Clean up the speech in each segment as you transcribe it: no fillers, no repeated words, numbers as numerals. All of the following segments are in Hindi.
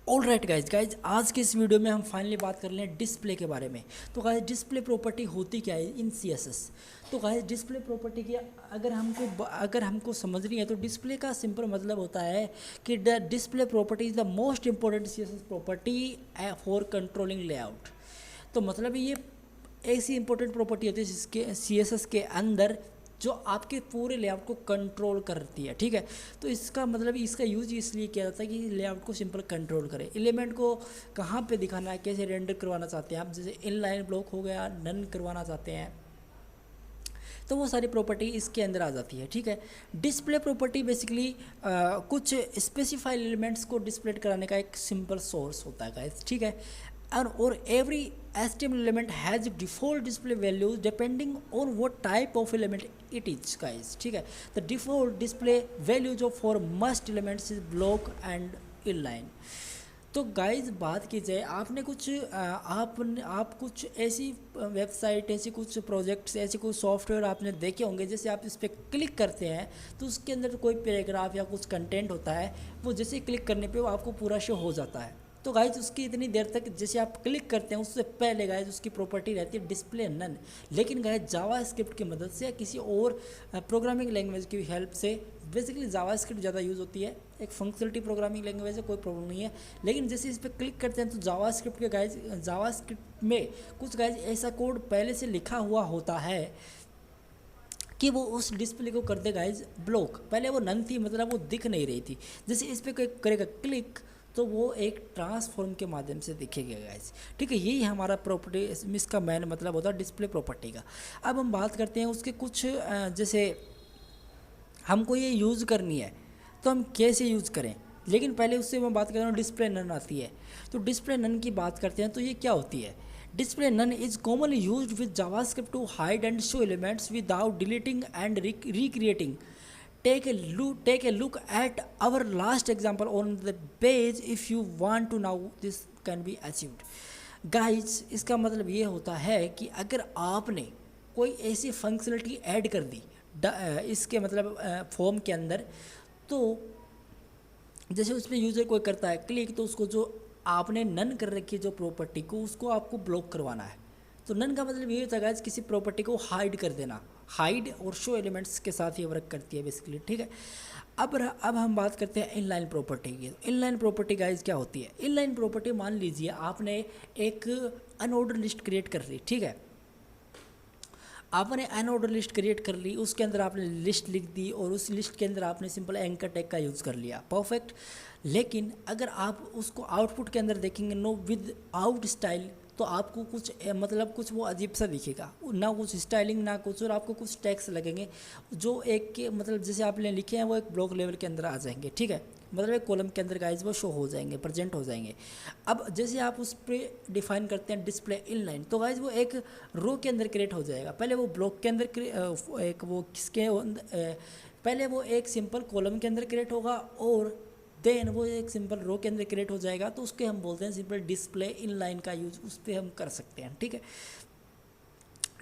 ऑल राइट गाइज आज के इस वीडियो में हम फाइनली बात कर रहे हैं डिस्प्ले के बारे में। तो गाइज डिस्प्ले प्रॉपर्टी होती क्या है इन CSS। तो गाइज डिस्प्ले प्रॉपर्टी की अगर हमको समझनी है तो डिस्प्ले का सिंपल मतलब होता है कि the display property is the most important CSS property for controlling layout. तो मतलब ये ऐसी इंपॉर्टेंट प्रॉपर्टी होती है जिसके CSS के अंदर जो आपके पूरे लेआउट को कंट्रोल करती है। ठीक है, तो इसका मतलब इसका यूज इसलिए किया जाता है कि लेआउट को सिंपल कंट्रोल करे। एलिमेंट को कहाँ पे दिखाना है, कैसे रेंडर करवाना चाहते हैं आप, जैसे इनलाइन ब्लॉक हो गया, नन करवाना चाहते हैं, तो वो सारी प्रॉपर्टी इसके अंदर आ जाती है। ठीक है, डिस्प्ले प्रॉपर्टी बेसिकली कुछ स्पेसिफाइड एलिमेंट्स को डिस्प्ले कराने का एक सिंपल सोर्स होता है गाइस। ठीक है, और every HTML element has default display values depending on what type of element it is guys। ठीक है, the default display values of for most elements is block and inline। तो गाइज बात की जाए, आपने कुछ आप कुछ ऐसी वेबसाइट, ऐसी कुछ प्रोजेक्ट्स, ऐसे कुछ सॉफ्टवेयर आपने देखे होंगे, जैसे आप इस पर क्लिक करते हैं तो उसके अंदर कोई पैराग्राफ या कुछ कंटेंट होता है, वो जैसे क्लिक करने पे वो आपको पूरा शो हो जाता है। तो गाइज उसकी इतनी देर तक जैसे आप क्लिक करते हैं उससे पहले गाइज उसकी प्रॉपर्टी रहती है डिस्प्ले नन। लेकिन गाइज जावास्क्रिप्ट की मदद से या किसी और प्रोग्रामिंग लैंग्वेज की हेल्प से, बेसिकली जावास्क्रिप्ट ज़्यादा यूज़ होती है, एक फंक्शनलिटी प्रोग्रामिंग लैंग्वेज है, कोई प्रॉब्लम नहीं है। लेकिन जैसे इस पर क्लिक करते हैं तो जावास्क्रिप्ट में कुछ गाइज ऐसा कोड पहले से लिखा हुआ होता है कि वो उस डिस्प्ले को कर दे गाइज ब्लॉक। पहले वो नन थी, मतलब वो दिख नहीं रही थी। जैसे इस पर करेगा क्लिक तो वो एक ट्रांसफॉर्म के माध्यम से दिखेगा गाइस। ठीक है, यही हमारा प्रॉपर्टी, इसका मेन मतलब होता है डिस्प्ले प्रॉपर्टी का। अब हम बात करते हैं उसके कुछ जैसे हमको ये यूज़ करनी है तो हम कैसे यूज़ करें। लेकिन पहले उससे मैं बात कर रहा हूँ, डिस्प्ले नन आती है। तो डिस्प्ले नन की बात करते हैं तो ये क्या होती है। Display none is commonly used with JavaScript to hide and show elements without deleting and recreating। Take a look at our last example on the page if you want to know this can be achieved। Guys इसका मतलब ये होता है कि अगर आपने कोई ऐसी फंक्शनलिटी ऐड कर दी इसके मतलब फॉर्म के अंदर, तो जैसे उस पर यूज़र कोई करता है क्लिक, तो उसको जो आपने नन कर रखी है जो प्रॉपर्टी को, उसको आपको ब्लॉक करवाना है। तो नन का मतलब ये होता है गाइस किसी प्रॉपर्टी को हाइड कर देना। हाइड और शो एलिमेंट्स के साथ ये वर्क करती है बेसिकली। ठीक है, अब हम बात करते हैं इनलाइन प्रॉपर्टी की। इनलाइन प्रॉपर्टी गाइस क्या होती है। इनलाइन प्रॉपर्टी, मान लीजिए आपने एक अनऑर्डर लिस्ट क्रिएट कर ली। ठीक है, आपने अनऑर्डर लिस्ट क्रिएट कर ली, उसके अंदर आपने लिस्ट लिख दी और उस लिस्ट के अंदर आपने सिंपल एंकर टैग का यूज़ कर लिया, परफेक्ट। लेकिन अगर आप उसको आउटपुट के अंदर देखेंगे नो विद आउट स्टाइल, तो आपको कुछ मतलब कुछ वो अजीब सा दिखेगा, ना कुछ स्टाइलिंग ना कुछ, और आपको कुछ टैग्स लगेंगे जो एक के मतलब जैसे आपने लिखे हैं वो एक ब्लॉक लेवल के अंदर आ जाएंगे। ठीक है, मतलब एक कॉलम के अंदर गाइज वो शो हो जाएंगे, प्रेजेंट हो जाएंगे। अब जैसे आप उस पर डिफाइन करते हैं डिस्प्ले इनलाइन, तो गाइज वो एक रो के अंदर क्रिएट हो जाएगा। पहले वो ब्लॉक के अंदर एक वो किसके पहले वो एक सिंपल कॉलम के अंदर क्रिएट होगा और देन वो एक सिंपल रो के अंदर क्रिएट हो जाएगा। तो उसके हम बोलते हैं सिंपल डिस्प्ले इनलाइन का यूज उस पर हम कर सकते हैं। ठीक है,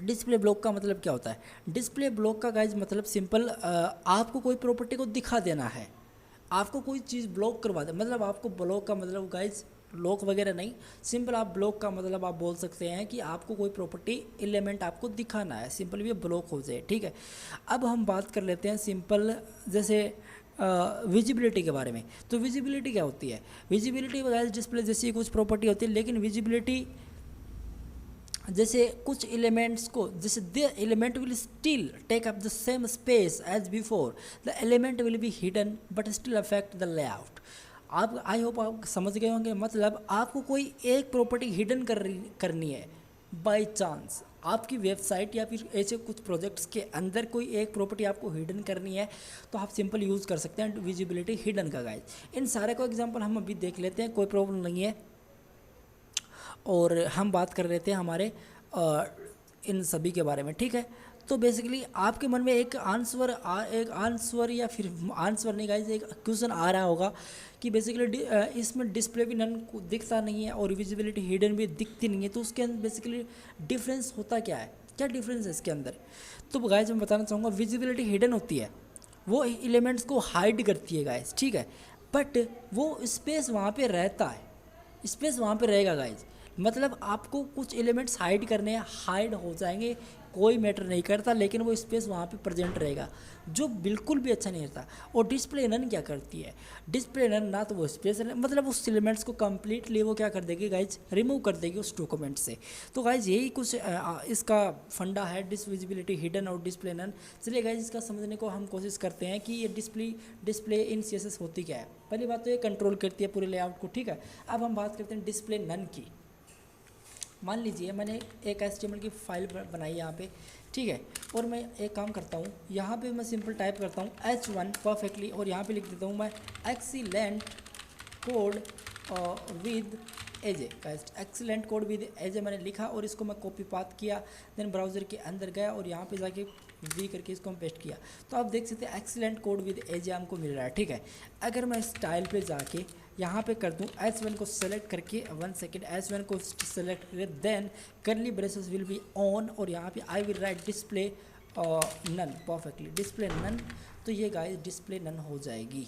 डिस्प्ले ब्लॉक का मतलब क्या होता है। डिस्प्ले ब्लॉक का गाइज मतलब सिंपल आपको कोई प्रॉपर्टी को दिखा देना है, आपको कोई चीज़ ब्लॉक करवा दे। मतलब आपको ब्लॉक का मतलब गाइज लॉक वगैरह नहीं, सिंपल आप ब्लॉक का मतलब आप बोल सकते हैं कि आपको कोई प्रॉपर्टी एलिमेंट आपको दिखाना है, सिंपल ये ब्लॉक हो जाए। ठीक है, अब हम बात कर लेते हैं सिंपल जैसे विजिबिलिटी के बारे में। तो विजिबिलिटी क्या होती है। विजिबिलिटी वगैरह डिस्प्ले जैसी कुछ प्रॉपर्टी होती है, लेकिन विजिबिलिटी जैसे कुछ एलिमेंट्स को, जैसे the element will still take up the same space as before, the element will be hidden but still affect the layout. आप आई होप आप समझ गए होंगे, मतलब आपको कोई एक प्रॉपर्टी हिडन करनी है बाय चांस, आपकी वेबसाइट या फिर ऐसे कुछ प्रोजेक्ट्स के अंदर कोई एक प्रॉपर्टी आपको हिडन करनी है, तो आप सिंपल यूज़ कर सकते हैं विजिबिलिटी हिडन का गाइज। इन सारे को एग्जांपल हम अभी देख लेते हैं, कोई प्रॉब्लम नहीं है। और हम बात कर रहे थे हमारे इन सभी के बारे में। ठीक है, तो बेसिकली आपके मन में एक आंसर या फिर आंसर नहीं गाइज, एक क्वेश्चन आ रहा होगा कि बेसिकली इसमें डिस्प्ले भी नन दिखता नहीं है और विजिबिलिटी हिडन भी दिखती नहीं है, तो उसके अंदर बेसिकली डिफरेंस होता क्या है, क्या डिफरेंस है इसके अंदर। तो गाइज मैं बताना चाहूँगा, विजिबिलिटी हिडन होती है, वो एलिमेंट्स को हाइड करती है गाइज। ठीक है, बट वो स्पेस वहाँ पे रहता है, स्पेस वहाँ पे रहेगा गाइज। मतलब आपको कुछ एलिमेंट्स हाइड करने हैं, हाइड हो जाएंगे, कोई मैटर नहीं करता, लेकिन वो स्पेस वहाँ पे प्रेजेंट रहेगा, जो बिल्कुल भी अच्छा नहीं रहता। और डिस्प्ले नन क्या करती है, डिस्प्ले नन ना तो वो स्पेस मतलब उस एलिमेंट्स को कम्प्लीटली वो क्या कर देगी गाइज, रिमूव कर देगी उस डॉक्यूमेंट से। तो गाइज यही कुछ इसका फंडा है, डिसविजिबिलिटी हिडन और डिस्प्ले नन। चलिए गाइज इसका समझने को हम कोशिश करते हैं कि ये डिस्प्ले इन CSS होती क्या है। पहली बात तो ये कंट्रोल करती है पूरे लेआउट को, ठीक है। अब हम बात करते हैं डिस्प्ले नन की। मान लीजिए मैंने एक HTML की फाइल बनाई यहाँ पे, ठीक है, और मैं एक काम करता हूँ, यहाँ पे मैं सिंपल टाइप करता हूँ H1 परफेक्टली, और यहाँ पे लिख देता हूँ मैं excellent code with AJ. Excellent code with एजे मैंने लिखा और इसको मैं कॉपी पाथ किया, देन ब्राउज़र के अंदर गया और यहाँ पे जाके वी करके इसको हम पेस्ट किया। तो आप देख सकते हैं एक्सीलेंट कोड विद एजे हमको मिल रहा है, ठीक है। अगर मैं स्टाइल पे जाके यहाँ पे कर दूँ H1 को सेलेक्ट करके, 1 सेकेंड, H1 को सेलेक्ट करके, देन करली ब्रेसेस विल बी ऑन, और यहाँ पे I will write display none perfectly, display none. तो ये गाइस डिस्प्ले नन हो जाएगी,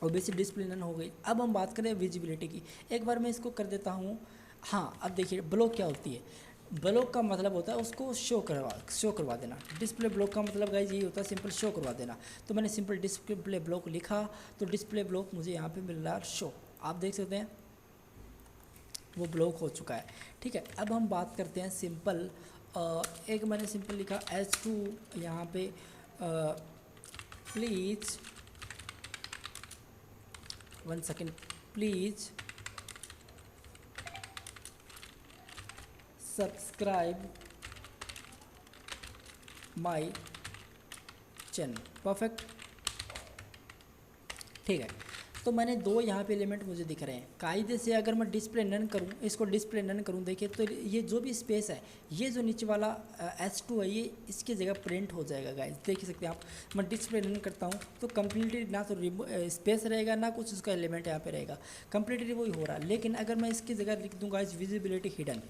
और बेसिक डिस्प्ले नन हो गई। अब हम बात करें विजिबिलिटी की। एक बार मैं इसको कर देता हूँ। हाँ, अब देखिए ब्लॉक क्या होती है। ब्लॉक का मतलब होता है उसको शो करवा देना। डिस्प्ले ब्लॉक का मतलब गाइज यही होता है, सिंपल शो करवा देना। तो मैंने सिंपल डिस्प्ले ब्लॉक लिखा, तो डिस्प्ले ब्लॉक मुझे यहाँ पे मिल रहा है शो, आप देख सकते हैं वो ब्लॉक हो चुका है, ठीक है। अब हम बात करते हैं सिंपल, एक मैंने सिंपल लिखा H2 यहाँ पे, please 1 second, please subscribe my channel, perfect, ठीक है। तो मैंने दो यहाँ पे एलिमेंट मुझे दिख रहे हैं। कायदे से अगर मैं डिस्प्ले नन करूँ, इसको डिस्प्ले नन करूँ, देखिए तो ये जो भी स्पेस है, ये जो नीचे वाला H2 है, ये इसकी जगह प्रिंट हो जाएगा गाइस, देख सकते हैं आप। मैं डिस्प्ले नन करता हूँ तो कम्प्लीटली ना तो स्पेस रहेगा, ना कुछ उसका एलिमेंट यहाँ पे रहेगा, कम्प्लीटली वही हो रहा है। लेकिन अगर मैं इसकी जगह लिख दूँ guys visibility hidden,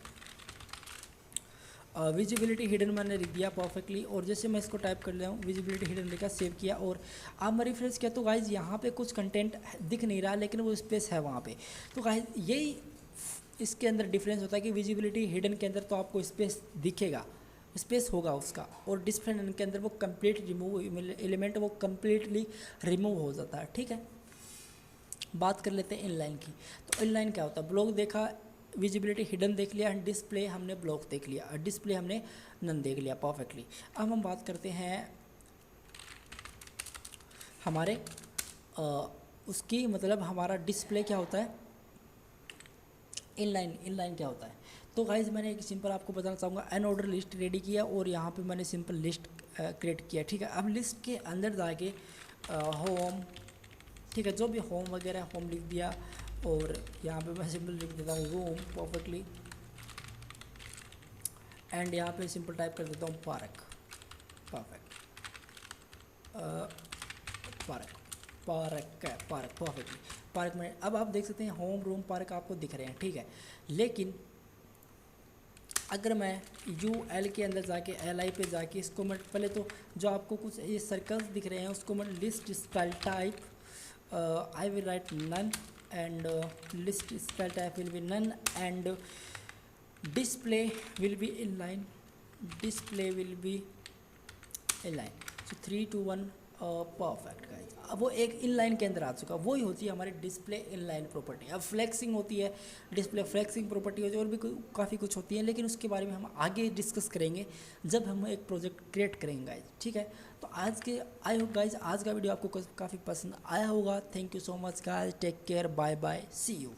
visibility hidden मैंने लिख दिया परफेक्टली, और जैसे मैं इसको टाइप कर लिया हूँ, विजिबिलिटी हिडन लिखा, सेव किया, और अब मैं रिफ्रेश किया तो गाइज यहाँ पे कुछ कंटेंट दिख नहीं रहा, लेकिन वो स्पेस है वहाँ पे। तो गाइज यही इसके अंदर डिफरेंस होता है कि विजिबिलिटी हिडन के अंदर तो आपको स्पेस दिखेगा, स्पेस होगा उसका, और डिस्प्ले नन के अंदर वो कंप्लीट रिमूव एलिमेंट वो कम्प्लीटली रिमूव हो जाता है, ठीक है। बात कर लेते हैं इनलाइन की। तो इनलाइन क्या होता है, ब्लॉक देखा, विजिबिलिटी हिडन देख लिया, एंड डिस्प्ले हमने ब्लॉक देख लिया, और डिस्प्ले हमने नन देख लिया परफेक्टली। अब हम बात करते हैं हमारे उसकी, मतलब हमारा डिस्प्ले क्या होता है, इनलाइन क्या होता है। तो गाइज मैंने एक सिंपल आपको बताना चाहूँगा, एन ऑर्डर लिस्ट रेडी किया, और यहाँ पे मैंने सिंपल लिस्ट क्रिएट किया, ठीक है। अब लिस्ट के अंदर जाके होम, ठीक है, जो भी होम वगैरह होम लिख दिया, और यहाँ पे मैं सिंपल लिख देता हूँ रूम परफेक्टली, एंड यहाँ पे सिंपल टाइप कर देता हूँ park, perfect, park perfectly, park में। अब आप देख सकते हैं होम, रूम, पार्क आपको दिख रहे हैं, ठीक है। लेकिन अगर मैं UL के अंदर जाके LI पे जाके इसको मैं पहले तो जो आपको कुछ ये सर्कल्स दिख रहे हैं उसको मैं list style type, I will write none, and list style type will be none, and display will be inline, display will be inline, so 3 2 1 perfect guys. अब वो एक इनलाइन के अंदर आ चुका, वही होती है हमारी डिस्प्ले इनलाइन प्रॉपर्टी। अब फ्लेक्सिंग होती है, डिस्प्ले फ्लेक्सिंग प्रॉपर्टी होती है, और भी काफ़ी कुछ होती है, लेकिन उसके बारे में हम आगे डिस्कस करेंगे जब हम एक प्रोजेक्ट क्रिएट करेंगे गाइज, ठीक है। तो आज के आई होप गाइज आज का वीडियो आपको काफ़ी पसंद आया होगा। Thank you so much guys, take care, bye bye, see you.